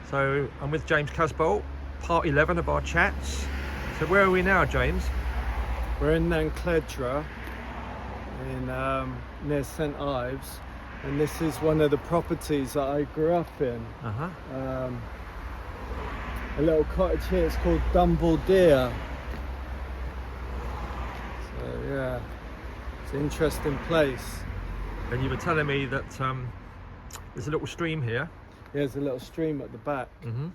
So I'm with James Casbolt, part 11 of our chats. So where are we now, James? We're in Nancledra, near St Ives, and this is one of the properties that I grew up in. A little cottage here, it's called Dumbledere. So yeah, it's an interesting place. And you were telling me that there's a little stream here. There's a little stream at the back. Mm-hmm.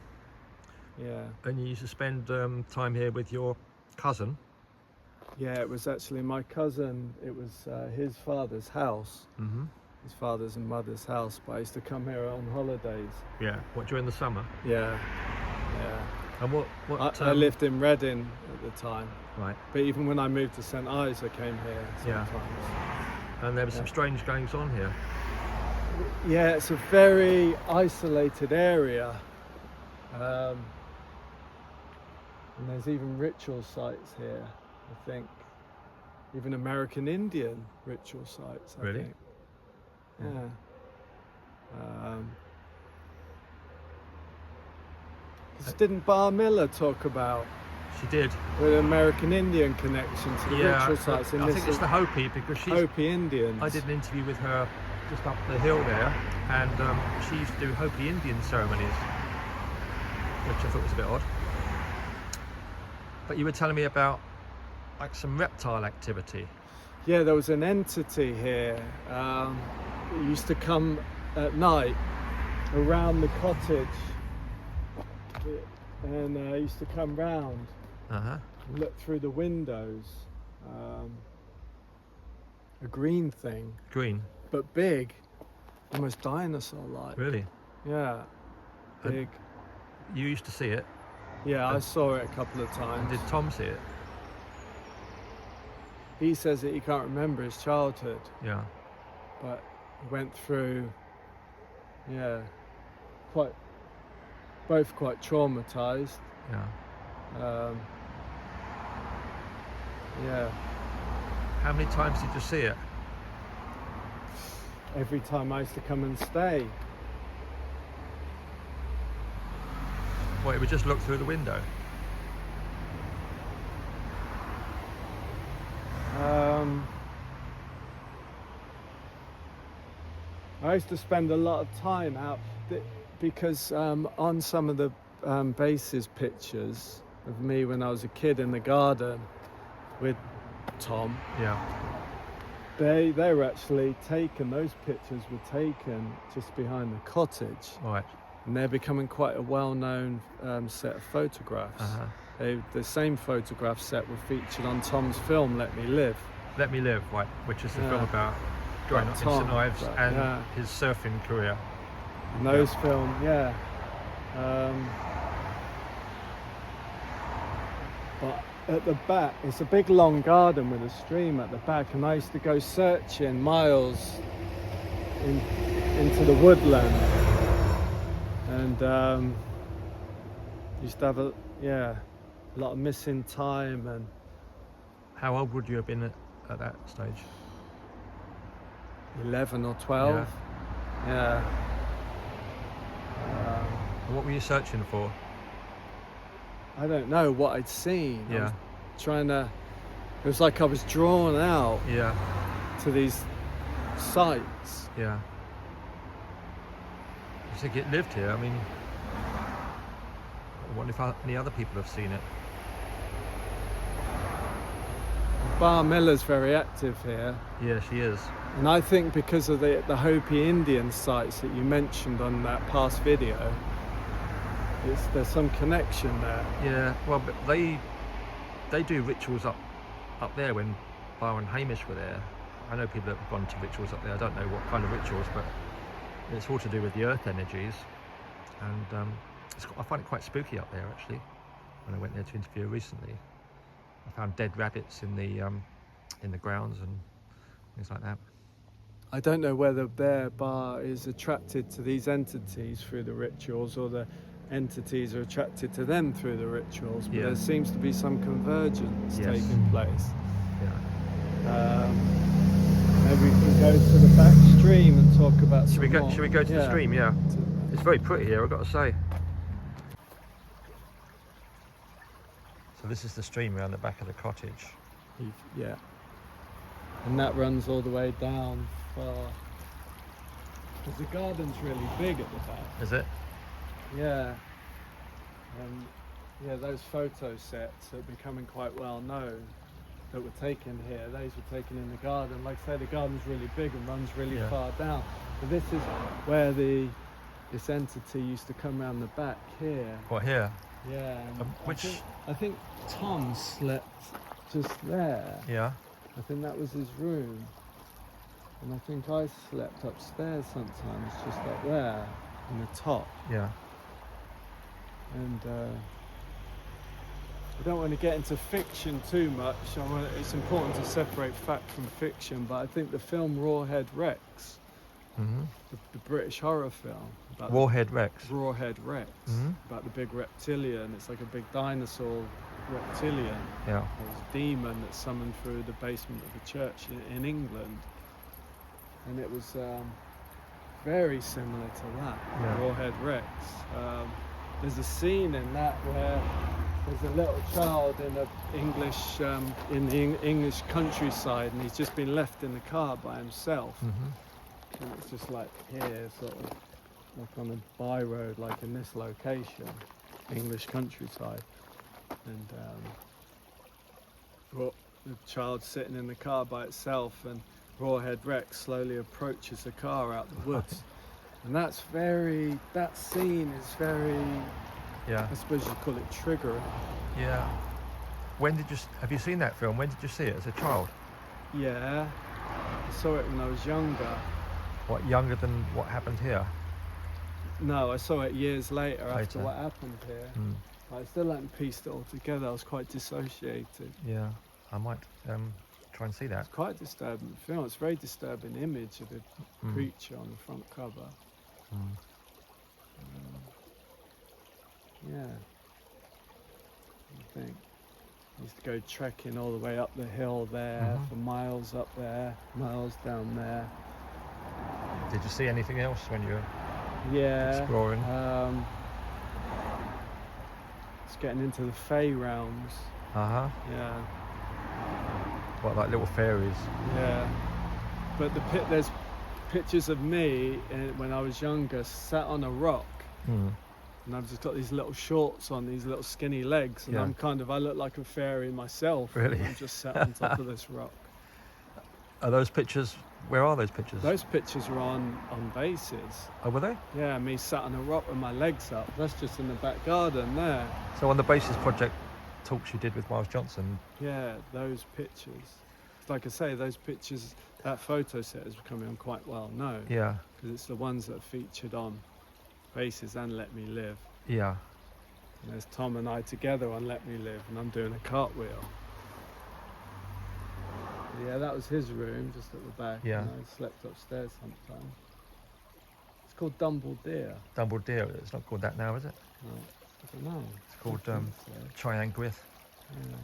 Yeah. And you used to spend time here with your cousin. Yeah, it was actually my cousin. It was his father's house. Mm-hmm. His father's and mother's house. But I used to come here on holidays. Yeah. What, during the summer? Yeah. Yeah. And what? I lived in Reading at the time. Right. But even when I moved to St Ives, I came here sometimes. Yeah. And there was some strange goings on here. Yeah, it's a very isolated area. And there's even ritual sites here, I think. Even American Indian ritual sites, I really? think. Yeah. Didn't Bar Miller talk about? She did. With American Indian connection to the ritual sites. I think it's the Hopi, because she's Hopi Indians. I did an interview with her just up the hill there, and she used to do Hopi Indian ceremonies, which I thought was a bit odd. But you were telling me about like some reptile activity. Yeah, there was an entity here. It used to come at night around the cottage, and used to come round and look through the windows. A green thing. Green? But big, almost dinosaur-like. Really? Yeah, big. You used to see it? Yeah, I saw it a couple of times. Did Tom see it? He says that he can't remember his childhood. Yeah. But he went through, both quite traumatized. Yeah. Yeah. How many times did you see it? Every time I used to come and stay. Well, it would just look through the window. I used to spend a lot of time out because on some of the bases pictures of me when I was a kid in the garden with Tom. Yeah. They were actually taken, those pictures were taken just behind the cottage. Right. And they're becoming quite a well-known set of photographs. The same photograph set were featured on Tom's film, Let Me Live. Let Me Live, right, which is the film about growing up in St Ives and his surfing career. And those films, but at the back, it's a big long garden with a stream at the back, and I used to go searching miles into the woodland, and used to have a lot of missing time. And how old would you have been at that stage? 11 or 12. Yeah. What were you searching for? I don't know what I'd seen. Yeah. I was trying to. It was like I was drawn out. Yeah. To these sites. Yeah. You think it lived here? I mean, I wonder if any other people have seen it. Bar Miller's very active here. Yeah, she is. And I think because of the Hopi Indian sites that you mentioned on that past video, there's some connection there. Yeah, well, but they do rituals up there when Bar and Hamish were there. I know people that have gone to rituals up there. I don't know what kind of rituals, but it's all to do with the earth energies. And I find it quite spooky up there, actually, when I went there to interview recently. I found dead rabbits in the grounds and things like that. I don't know whether their bar is attracted to these entities through the rituals, or the entities are attracted to them through the rituals, but there seems to be some convergence taking place. Yeah. Maybe we can go to the back stream and talk about Should we go to the stream? Yeah. It's very pretty here, I've got to say. So this is the stream around the back of the cottage. Yeah. And that runs all the way down far. Because the garden's really big at the back. Is it? Yeah. Yeah, those photo sets are becoming quite well known that were taken here. Those were taken in the garden. Like I say, the garden's really big and runs really far down. But this is where this entity used to come around the back here. What, here? Yeah. Which? I think Tom slept just there. Yeah. I think that was his room. And I think I slept upstairs sometimes, just up there in the top. Yeah. And I don't want to get into fiction too much. It's important to separate fact from fiction, but I think the film Rawhead Rex, the British horror film, about Rawhead Rex. Rawhead Rex, about the big reptilian. It's like a big dinosaur reptilian. Yeah. There's a demon that's summoned through the basement of a church in England, and it was very similar to that. Rawhead Rex. There's a scene in that where there's a little child in the English countryside, and he's just been left in the car by himself. And it's just like here, sort of like on a by road, like in this location, English countryside. And the child sitting in the car by itself, and Rawhead Rex slowly approaches the car out the woods. And that scene is very, I suppose you call it triggering. Yeah. Have you seen that film? When did you see it? As a child? Yeah. I saw it when I was younger. What, younger than what happened here? No, I saw it years later. After what happened here. I still hadn't pieced it all together. I was quite dissociated. Yeah, I might try and see that. It's quite a disturbing film. It's a very disturbing image of a creature on the front cover. Yeah, I think I used to go trekking all the way up the hill there, for miles up there, miles down there. Did you see anything else when you were exploring? It's getting into the Fey realms. Yeah. What, like little fairies? Yeah. But there's pictures of me when I was younger, sat on a rock. And I've just got these little shorts on, these little skinny legs, and I look like a fairy myself. Really? I'm just sat on top of this rock. Are those pictures, where are those pictures? Those pictures were on bases. Oh, were they? Yeah, me sat on a rock with my legs up. That's just in the back garden there. So on the Bases Project talks you did with Miles Johnson? Yeah, those pictures. Like I say, those pictures, that photo set is becoming quite well known. Yeah. Because it's the ones that are featured on Bases and Let Me Live. Yeah. And there's Tom and I together on Let Me Live, and I'm doing a cartwheel. Yeah, that was his room, just at the back. Yeah. And I slept upstairs sometimes. It's called Dumbledore. Dumbledore, it's not called that now, is it? No, I don't know. It's called Trianguith. Yeah.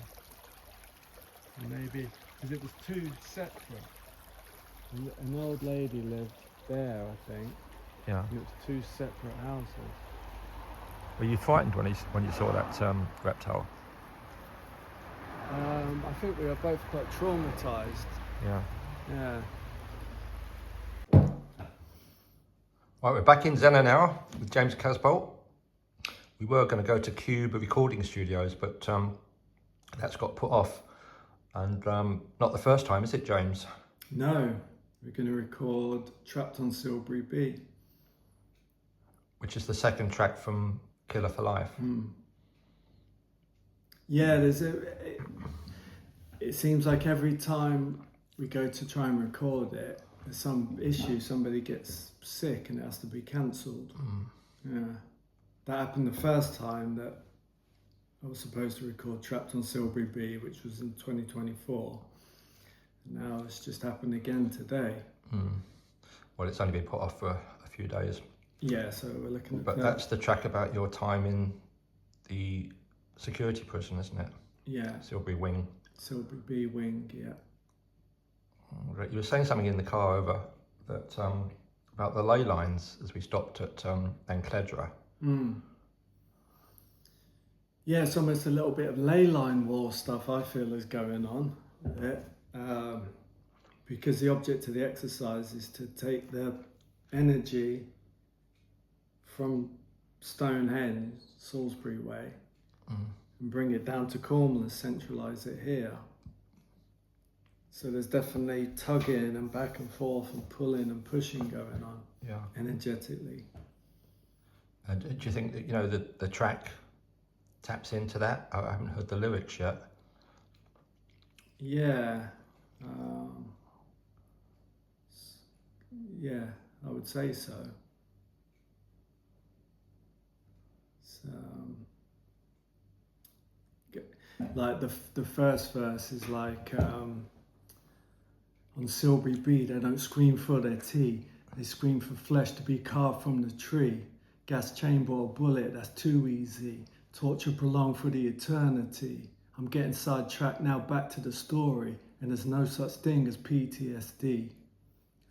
Maybe, because it was two separate. An old lady lived there, I think. Yeah. And it was two separate houses. Were you frightened when you saw that reptile? I think we were both quite traumatised. Yeah. Yeah. Right, we're back in Zenna now with James Casbolt. We were going to go to Cube Recording Studios, but that's got put off. And not the first time, is it, James? No, we're going to record Trapped on Silbury B. Which is the second track from Killer for Life. Yeah, it seems like every time we go to try and record it, there's some issue, somebody gets sick and it has to be cancelled. Yeah, that happened the first time that I was supposed to record Trapped on Silbury B, which was in 2024. And now it's just happened again today. Well, it's only been put off for a few days. Yeah, so we're looking at But that's the track about your time in the security prison, isn't it? Yeah. Silbury Wing. Silbury B Wing, yeah. You were saying something in the car over that about the ley lines as we stopped at Nancledra. Yeah, it's almost a little bit of ley line war stuff I feel is going on with it. Because the object of the exercise is to take the energy from Stonehenge, Salisbury Way, and bring it down to Cornwall and centralise it here. So there's definitely tugging and back and forth and pulling and pushing going on, energetically. And do you think that, you know, the track taps into that? I haven't heard the lyrics yet. Yeah. Yeah, I would say so. Like the first verse is like, on Silbury B, they don't scream for their tea, they scream for flesh to be carved from the tree. Gas chamber or bullet, that's too easy. Torture prolonged for the eternity. I'm getting sidetracked now, back to the story, and there's no such thing as PTSD.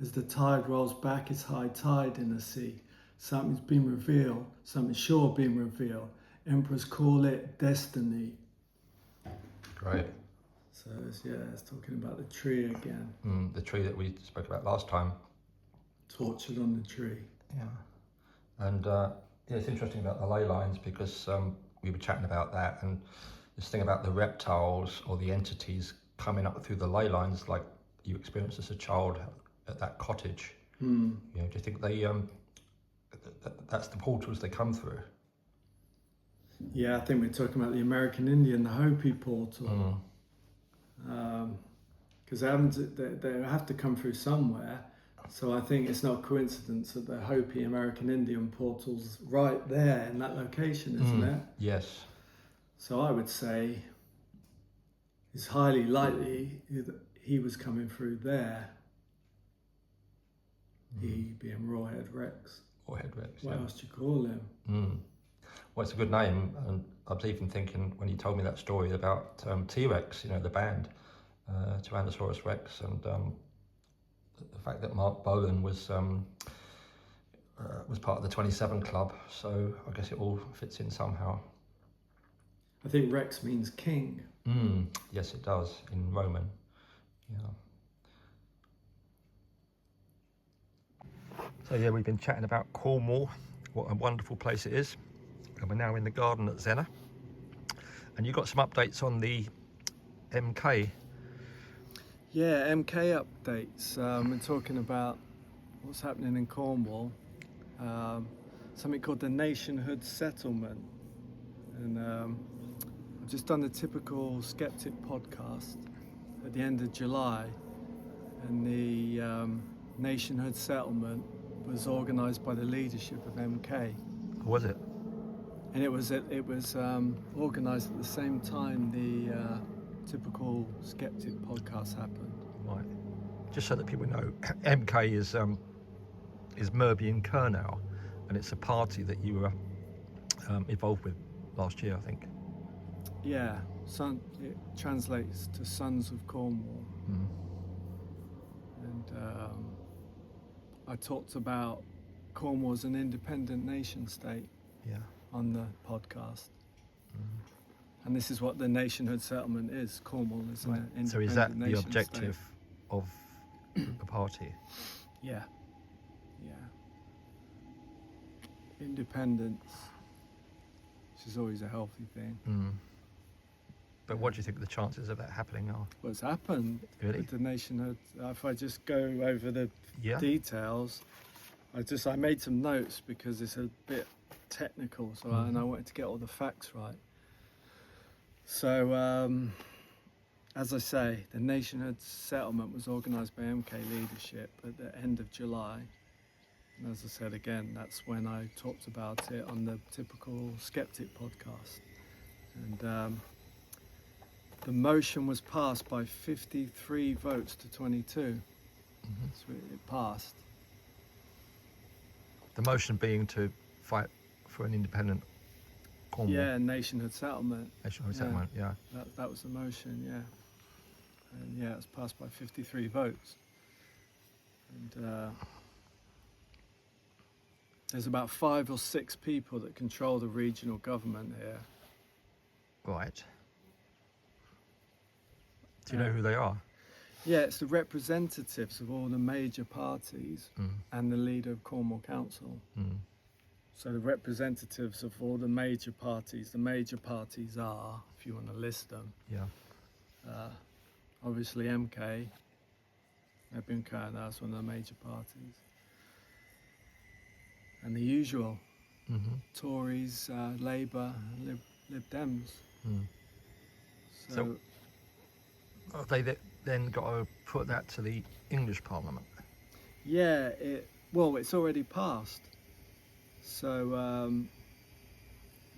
As the tide rolls back, it's high tide in the sea. Something's been revealed, something's sure been revealed. Emperors call it destiny. Great. So it's talking about the tree again. The tree that we spoke about last time. Tortured on the tree. Yeah. And it's interesting about the ley lines because we were chatting about that, and this thing about the reptiles or the entities coming up through the ley lines like you experienced as a child at that cottage. You know, do you think they that's the portals they come through? Yeah, I think we're talking about the American Indian, the Hopi portal. Because they have to come through somewhere. So I think it's not a coincidence that the Hopi American Indian portal's right there in that location, isn't it? Yes. So I would say it's highly likely that he was coming through there. He being Rawhead Rex. Rawhead Rex. What else do you call him? Well, it's a good name, and I was even thinking when you told me that story about T-Rex, you know, the band, Tyrannosaurus Rex, and the fact that Mark Bolan was part of the 27 Club, so I guess it all fits in somehow. I think Rex means king. Yes, it does, in Roman. Yeah. So yeah, we've been chatting about Cornwall, what a wonderful place it is, and we're now in the garden at Zenna. And you got some updates on the MK. Yeah, MK updates. We're talking about what's happening in Cornwall. Something called the Nationhood Settlement. And I've just done the typical Skeptic podcast at the end of July. And the Nationhood Settlement was organised by the leadership of MK. Was it? And it was organised at the same time the typical Skeptic podcast happened. Right. Just so that people know, MK is Merby and Kernow, and it's a party that you were involved with last year, I think. Yeah, it translates to Sons of Cornwall. And I talked about Cornwall as an independent nation state on the podcast. And this is what the Nationhood Settlement is. Cornwall is an independent nation state. So is that the objective of the party? Yeah. Independence, which is always a healthy thing. But what do you think the chances of that happening are? Well, it's happened with the nationhood. If I just go over the details, I made some notes because it's a bit technical, and I wanted to get all the facts right. So, as I say, the Nationhood Settlement was organised by MK leadership at the end of July. And as I said again, that's when I talked about it on the typical Skeptic podcast. And the motion was passed by 53 votes to 22. So it passed. The motion being to fight for an independent Cornwall. Yeah, nationhood settlement. Nationhood settlement, yeah. That was the motion, yeah. And yeah, it was passed by 53 votes. And there's about 5 or 6 people that control the regional government here. Right. Do you know who they are? Yeah, it's the representatives of all the major parties Mm. and the leader of Cornwall Council. Mm. So the representatives of all the major parties are, if you want to list them, Yeah. obviously MK, Ebn that's one of the major parties. And the usual, Mm-hmm. Tories, Labour, Lib Dems. Mm. So Have they then got to put that to the English Parliament? yeah, it's already passed. So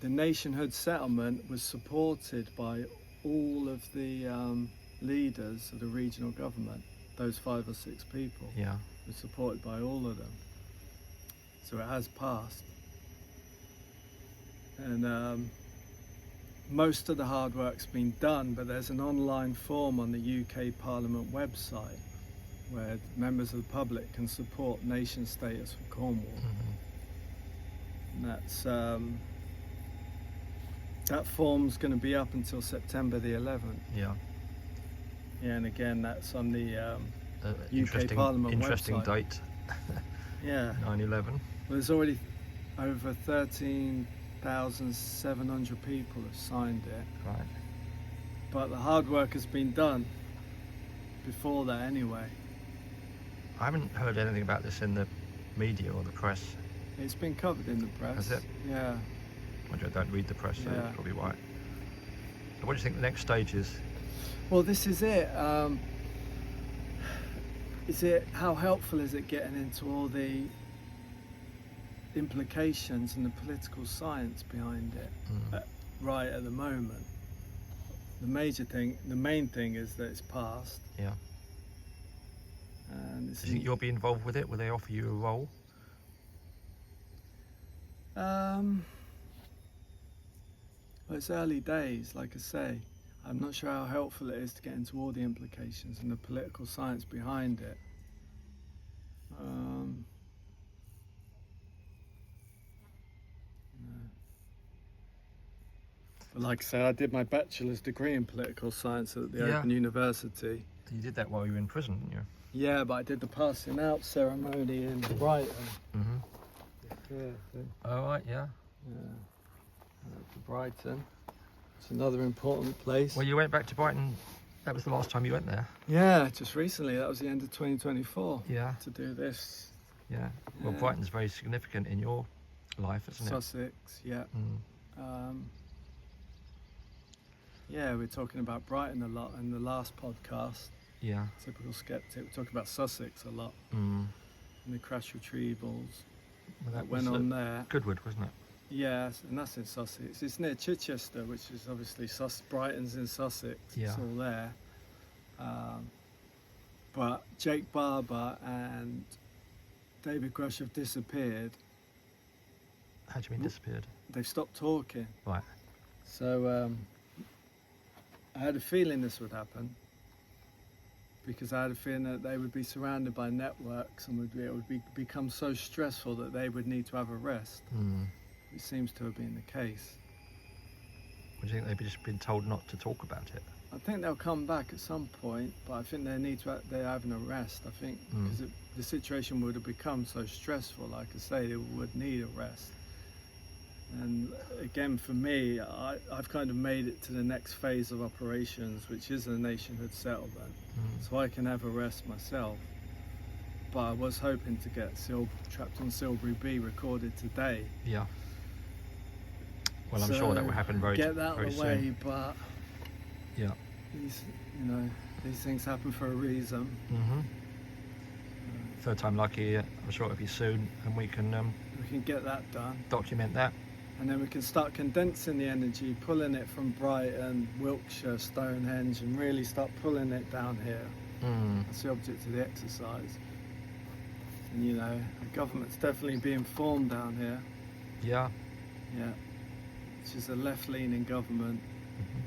the nationhood settlement was supported by all of the leaders of the regional government. Those 5 or 6 people Yeah. were supported by all of them. So it has passed. And most of the hard work's been done, but there's an online form on the UK Parliament website where members of the public can support nation status for Cornwall. Mm-hmm. And that's that form's going to be up until September the 11th. Yeah. Yeah, and again, that's on the UK Interesting website. date. Yeah. 9/11. Well, there's already over 13,700 people have signed it. Right. But the hard work has been done before that anyway. I haven't heard anything about this in the media or the press. It's been covered in the press. Has it? Yeah. I don't read the press, so Yeah. that's probably why. So what do you think the next stage is? Well, this is it. How helpful is it getting into all the implications and the political science behind it right at the moment? The main thing is that it's passed. Yeah. And Do you think you'll be involved with it? Will they offer you a role? Well, it's early days, like I say. I'm not sure how helpful it is to get into all the implications and the political science behind it. But like I say, I did my bachelor's degree in political science at the Open University. You did that while you were in prison, didn't you? Yeah, but I did the passing out ceremony in Brighton. Mm-hmm. Yeah. Oh, right, yeah. To Brighton. It's another important place. Well, you went back to Brighton. That was the last time you went there. Yeah, just recently. That was the end of 2024. Yeah. To do this. Yeah. Well, Yeah. Brighton's very significant in your life, isn't it? Sussex, yeah. Yeah, we're talking about Brighton a lot in the last podcast. Yeah. Typical skeptic. We talk about Sussex a lot. Mm. And the crash retrievals Well, that went on there. Goodwood, wasn't it? Yeah, and that's in Sussex. It's near Chichester, which is obviously Brighton's in Sussex. Yeah. It's all there. But Jake Barber and David Grush have disappeared. How do you mean disappeared? They've stopped talking. Right. So I had a feeling this would happen, because I had a feeling that they would be surrounded by networks and it would become so stressful that they would need to have a rest. Mm. It seems to have been the case. Would you think they've just been told not to talk about it? I think they'll come back at some point, but I think they're having a rest. I think because the situation would have become so stressful, like I say, they would need a rest. And again, for me, I've kind of made it to the next phase of operations, which is a nationhood settlement, so I can have a rest myself. But I was hoping to get Trapped on Silbury B recorded today. Yeah. Well, I'm sure that will happen very soon. Get that out of the way, but yeah, these things happen for a reason. Mm-hmm. Third time lucky. I'm sure it'll be soon, and we can get that done. Document that. And then we can start condensing the energy, pulling it from Brighton, Wiltshire, Stonehenge, and really start pulling it down here. That's the object of the exercise. And the government's definitely being formed down here. Yeah. Yeah. Which is a left-leaning government. Mm-hmm.